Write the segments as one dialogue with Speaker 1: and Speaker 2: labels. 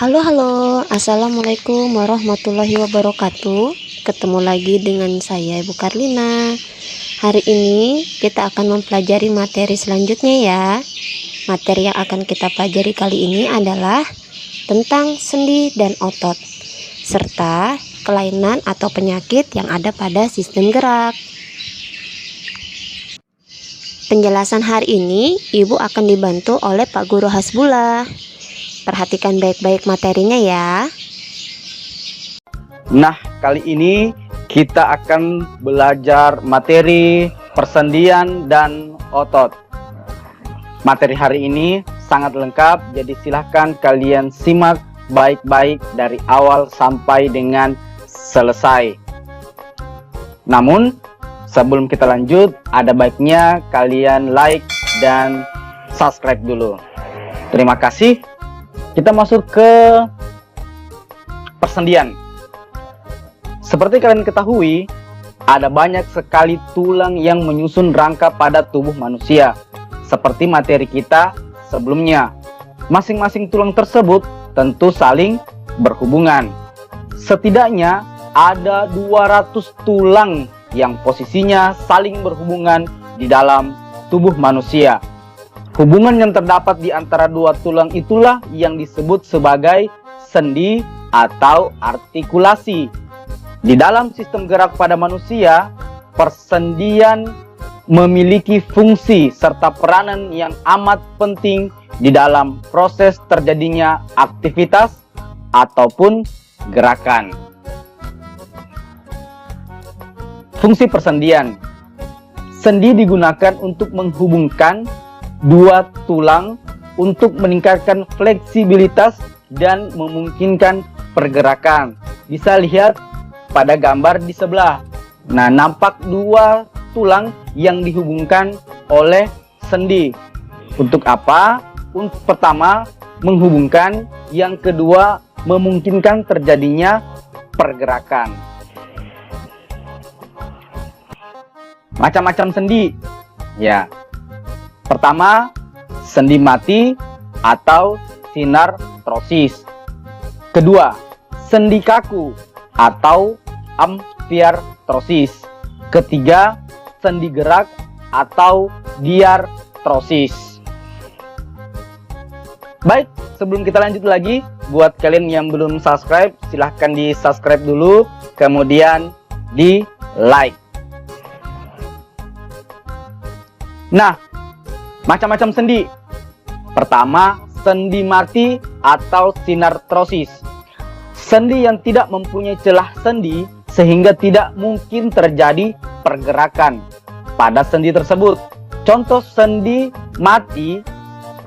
Speaker 1: Halo, assalamualaikum warahmatullahi wabarakatuh. Ketemu lagi dengan saya, Ibu Karlina. Hari ini kita akan mempelajari materi selanjutnya ya. Materi yang akan kita pelajari kali ini adalah tentang sendi dan otot, serta kelainan atau penyakit yang ada pada sistem gerak. Penjelasan hari ini, Ibu akan dibantu oleh Pak Guru Hasbullah. Perhatikan baik-baik materinya ya.
Speaker 2: Nah, kali ini kita akan belajar materi persendian dan otot. Materi hari ini sangat lengkap, jadi silahkan kalian simak baik-baik dari awal sampai dengan selesai. Namun, sebelum kita lanjut, ada baiknya kalian like dan subscribe dulu. Terima kasih. Kita masuk ke persendian. Seperti kalian ketahui, ada banyak sekali tulang yang menyusun rangka pada tubuh manusia. Seperti materi kita sebelumnya. Masing-masing tulang tersebut tentu saling berhubungan. Setidaknya ada 200 tulang yang posisinya saling berhubungan di dalam tubuh manusia. Hubungan yang terdapat di antara dua tulang itulah yang disebut sebagai sendi atau artikulasi. Di dalam sistem gerak pada manusia, persendian memiliki fungsi serta peranan yang amat penting di dalam proses terjadinya aktivitas ataupun gerakan. Fungsi persendian. Sendi digunakan untuk menghubungkan dua tulang untuk meningkatkan fleksibilitas dan memungkinkan pergerakan. Bisa lihat pada gambar di sebelah. Nah, nampak dua tulang yang dihubungkan oleh sendi. Untuk apa? Untuk pertama, menghubungkan. Yang kedua, memungkinkan terjadinya pergerakan. Macam-macam sendi. Ya. Pertama, sendi mati atau sinartrosis. Kedua, sendi kaku atau amfiartrosis. Ketiga, sendi gerak atau diartrosis. Baik, sebelum kita lanjut lagi, buat kalian yang belum subscribe, silahkan di subscribe dulu, kemudian di like. Nah, macam-macam sendi. Pertama, sendi mati atau sinartrosis. Sendi yang tidak mempunyai celah sendi sehingga tidak mungkin terjadi pergerakan pada sendi tersebut. Contoh sendi mati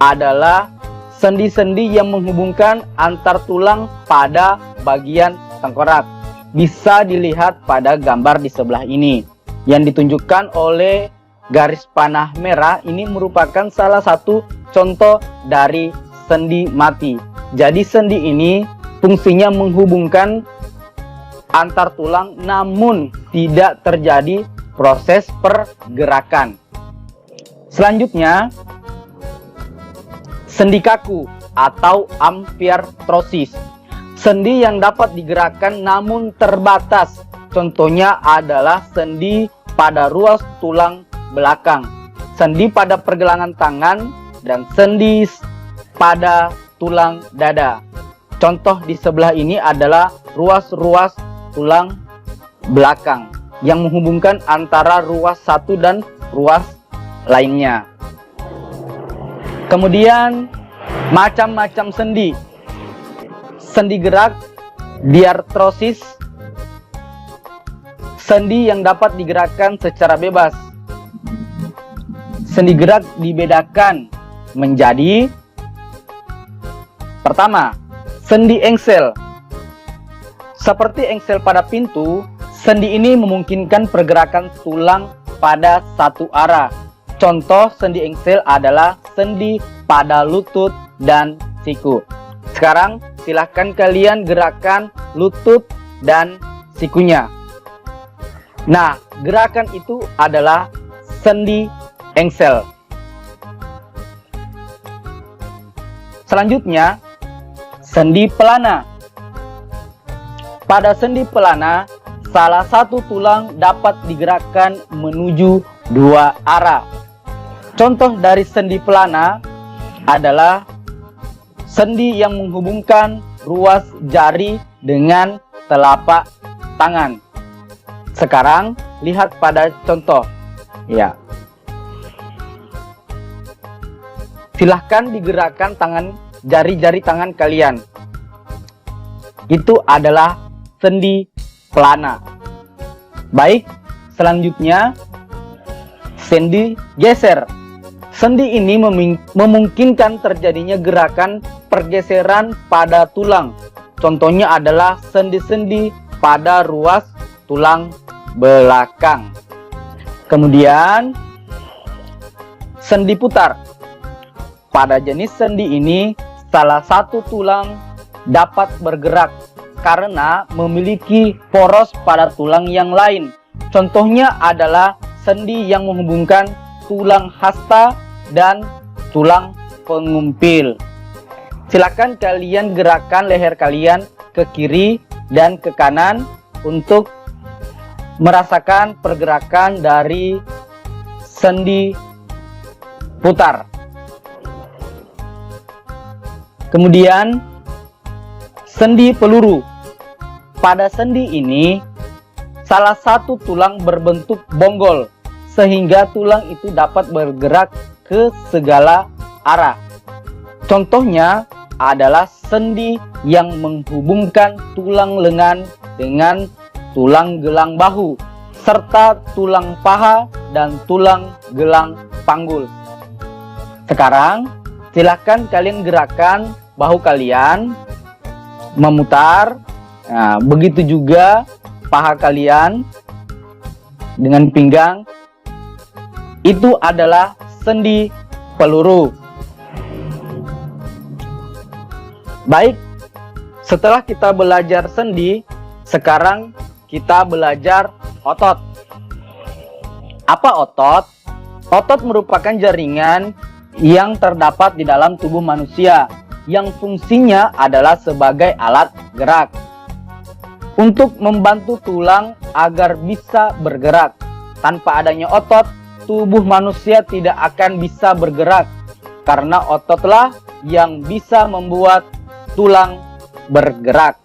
Speaker 2: adalah sendi-sendi yang menghubungkan antar tulang pada bagian tengkorak. Bisa dilihat pada gambar di sebelah ini yang ditunjukkan oleh garis panah merah. Ini merupakan salah satu contoh dari sendi mati. Jadi sendi ini fungsinya menghubungkan antar tulang namun tidak terjadi proses pergerakan. Selanjutnya, sendi kaku atau amfiartrosis. Sendi yang dapat digerakkan namun terbatas. Contohnya adalah sendi pada ruas tulang belakang, sendi pada pergelangan tangan, dan sendi pada tulang dada. Contoh di sebelah ini adalah ruas-ruas tulang belakang yang menghubungkan antara ruas satu dan ruas lainnya. Kemudian macam-macam sendi. Sendi gerak, diartrosis. Sendi yang dapat digerakkan secara bebas. Sendi gerak dibedakan menjadi pertama, sendi engsel. Seperti engsel pada pintu, sendi ini memungkinkan pergerakan tulang pada satu arah. Contoh sendi engsel adalah sendi pada lutut dan siku. Sekarang silahkan kalian gerakan lutut dan sikunya. Nah, gerakan itu adalah sendi engsel. Selanjutnya, sendi pelana. Pada sendi pelana, salah satu tulang dapat digerakkan menuju dua arah. Contoh dari sendi pelana adalah sendi yang menghubungkan ruas jari dengan telapak tangan. Sekarang lihat pada contoh. Ya. Silahkan digerakkan jari-jari tangan kalian. Itu adalah sendi pelana. Baik, selanjutnya sendi geser. Sendi ini memungkinkan terjadinya gerakan pergeseran pada tulang. Contohnya adalah sendi-sendi pada ruas tulang belakang. Kemudian sendi putar. Pada jenis sendi ini, salah satu tulang dapat bergerak karena memiliki poros pada tulang yang lain. Contohnya adalah sendi yang menghubungkan tulang hasta dan tulang pengumpil. Silakan kalian gerakkan leher kalian ke kiri dan ke kanan untuk merasakan pergerakan dari sendi putar. Kemudian sendi peluru. Pada sendi ini, salah satu tulang berbentuk bonggol, sehingga tulang itu dapat bergerak ke segala arah. Contohnya adalah sendi yang menghubungkan tulang lengan dengan tulang gelang bahu, serta tulang paha dan tulang gelang panggul. Sekarang, silakan kalian gerakkan bahu kalian, memutar. Nah, begitu juga paha kalian dengan pinggang. Itu adalah sendi peluru. Baik, setelah kita belajar sendi, sekarang kita belajar otot. Apa otot? Otot merupakan jaringan yang terdapat di dalam tubuh manusia, yang fungsinya adalah sebagai alat gerak untuk membantu tulang agar bisa bergerak. Tanpa adanya otot, tubuh manusia tidak akan bisa bergerak, karena ototlah yang bisa membuat tulang bergerak.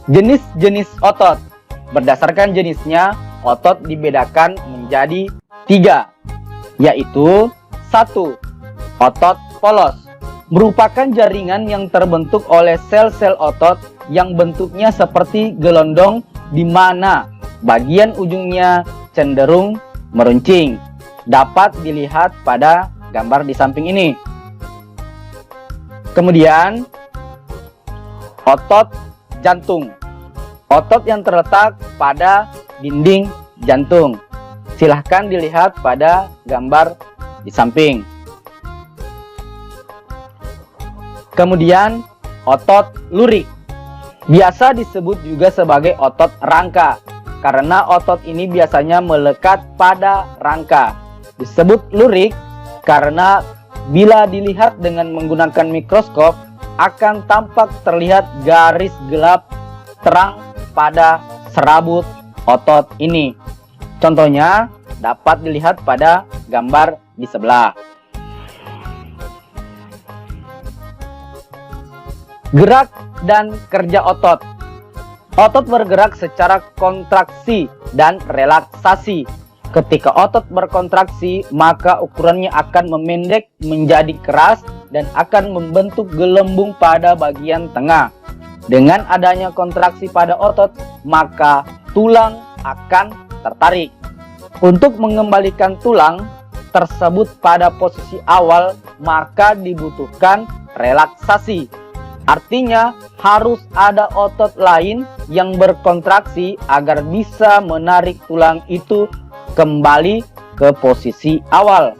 Speaker 2: Jenis-jenis otot. Berdasarkan jenisnya, otot dibedakan menjadi 3, yaitu 1. Otot polos. Merupakan jaringan yang terbentuk oleh sel-sel otot yang bentuknya seperti gelondong, di mana bagian ujungnya cenderung meruncing. Dapat dilihat pada gambar di samping ini. Kemudian, otot jantung. Otot yang terletak pada dinding jantung. Silahkan dilihat pada gambar di samping. Kemudian, otot lurik. Biasa disebut juga sebagai otot rangka, karena otot ini biasanya melekat pada rangka. Disebut lurik karena bila dilihat dengan menggunakan mikroskop, akan tampak terlihat garis gelap terang pada serabut otot ini. Contohnya dapat dilihat pada gambar di sebelah. Gerak dan kerja otot. Otot bergerak secara kontraksi dan relaksasi. Ketika otot berkontraksi, maka ukurannya akan memendek menjadi keras dan akan membentuk gelembung pada bagian tengah. Dengan adanya kontraksi pada otot, maka tulang akan tertarik. Untuk mengembalikan tulang tersebut pada posisi awal, maka dibutuhkan relaksasi. Artinya harus ada otot lain yang berkontraksi agar bisa menarik tulang itu kembali ke posisi awal.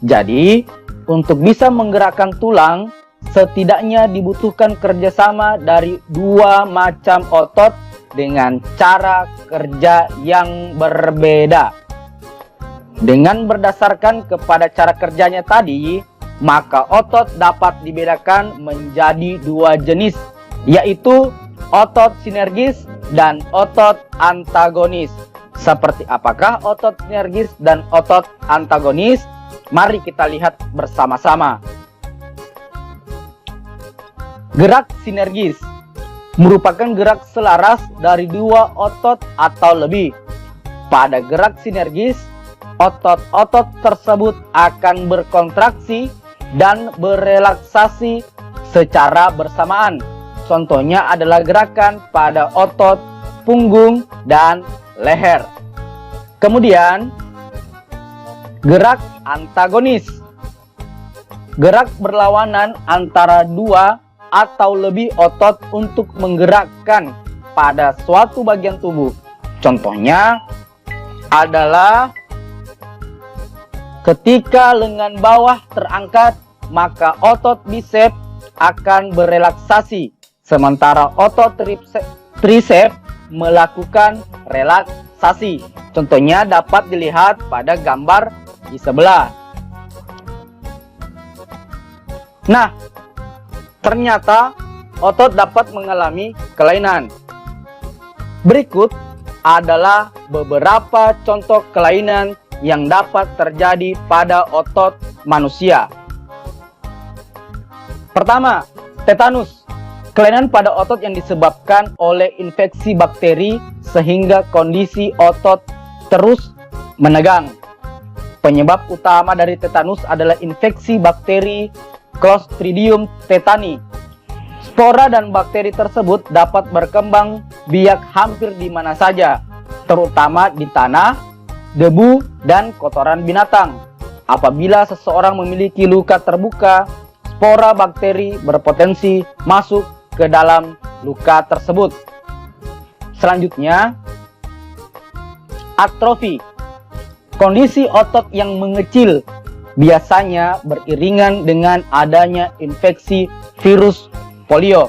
Speaker 2: Jadi, untuk bisa menggerakkan tulang, setidaknya dibutuhkan kerjasama dari 2 macam otot dengan cara kerja yang berbeda. Dengan berdasarkan kepada cara kerjanya tadi, maka otot dapat dibedakan menjadi dua jenis, yaitu otot sinergis dan otot antagonis. Seperti apakah otot sinergis dan otot antagonis? Mari kita lihat bersama-sama. Gerak sinergis merupakan gerak selaras dari dua otot atau lebih. Pada gerak sinergis, otot-otot tersebut akan berkontraksi dan berelaksasi secara bersamaan. Contohnya adalah gerakan pada otot punggung dan leher. Kemudian, gerak antagonis. Gerak berlawanan antara dua atau lebih otot untuk menggerakkan pada suatu bagian tubuh. Contohnya adalah ketika lengan bawah terangkat, maka otot bisep akan berelaksasi, sementara otot trisep melakukan relaksasi. Contohnya dapat dilihat pada gambar di sebelah. Nah, ternyata otot dapat mengalami kelainan. Berikut adalah beberapa contoh kelainan yang dapat terjadi pada otot manusia. Pertama, tetanus. Kelainan pada otot yang disebabkan oleh infeksi bakteri sehingga kondisi otot terus menegang. Penyebab utama dari tetanus adalah infeksi bakteri Clostridium tetani. Spora dan bakteri tersebut dapat berkembang biak hampir di mana saja, terutama di tanah, debu, dan kotoran binatang. Apabila seseorang memiliki luka terbuka, spora bakteri berpotensi masuk ke dalam luka tersebut. Selanjutnya, atrofi. Kondisi otot yang mengecil biasanya beriringan dengan adanya infeksi virus polio.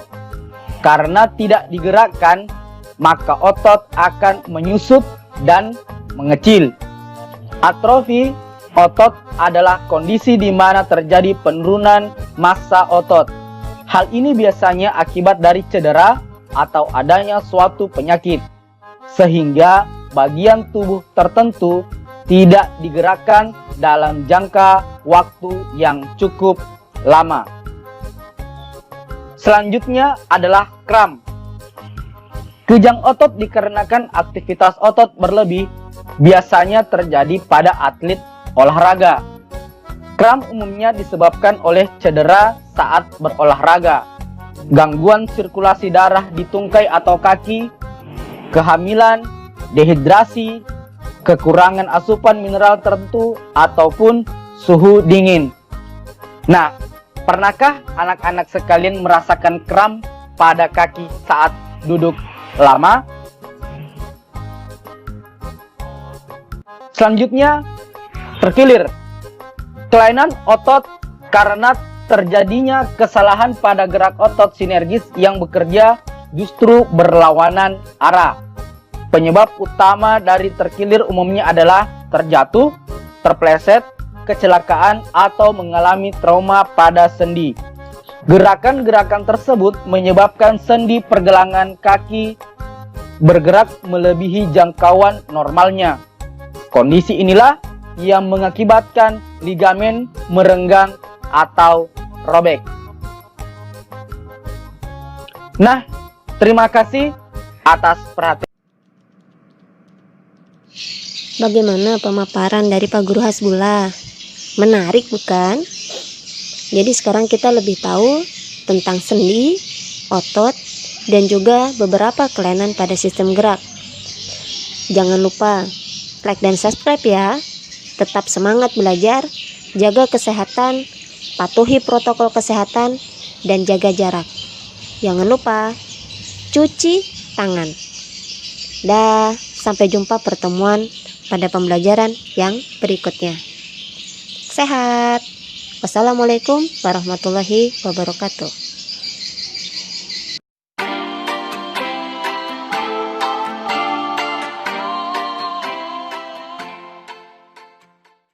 Speaker 2: Karena tidak digerakkan, maka otot akan menyusut dan mengecil. Atrofi otot adalah kondisi di mana terjadi penurunan massa otot. Hal ini biasanya akibat dari cedera atau adanya suatu penyakit, sehingga bagian tubuh tertentu tidak digerakkan dalam jangka waktu yang cukup lama. Selanjutnya adalah kram. Kejang otot dikarenakan aktivitas otot berlebih biasanya terjadi pada atlet olahraga. Kram umumnya disebabkan oleh cedera saat berolahraga, gangguan sirkulasi darah di tungkai atau kaki, kehamilan, dehidrasi, kekurangan asupan mineral tertentu, ataupun suhu dingin. Nah, pernahkah anak-anak sekalian merasakan kram pada kaki saat duduk lama? Selanjutnya, terkilir. Kelainan otot karena terjadinya kesalahan pada gerak otot sinergis yang bekerja justru berlawanan arah. Penyebab utama dari terkilir umumnya adalah terjatuh, terpleset, kecelakaan, atau mengalami trauma pada sendi. Gerakan-gerakan tersebut menyebabkan sendi pergelangan kaki bergerak melebihi jangkauan normalnya. Kondisi inilah yang mengakibatkan ligamen merenggang atau robek. Nah, terima kasih atas perhatian.
Speaker 1: Bagaimana pemaparan dari Pak Guru Hasbullah? Menarik bukan? Jadi sekarang kita lebih tahu tentang sendi, otot, dan juga beberapa kelainan pada sistem gerak. Jangan lupa like dan subscribe ya. Tetap semangat belajar, jaga kesehatan, patuhi protokol kesehatan, dan jaga jarak. Jangan lupa cuci tangan. Dah, sampai jumpa pertemuan pada pembelajaran yang berikutnya. Sehat. Wassalamualaikum warahmatullahi wabarakatuh.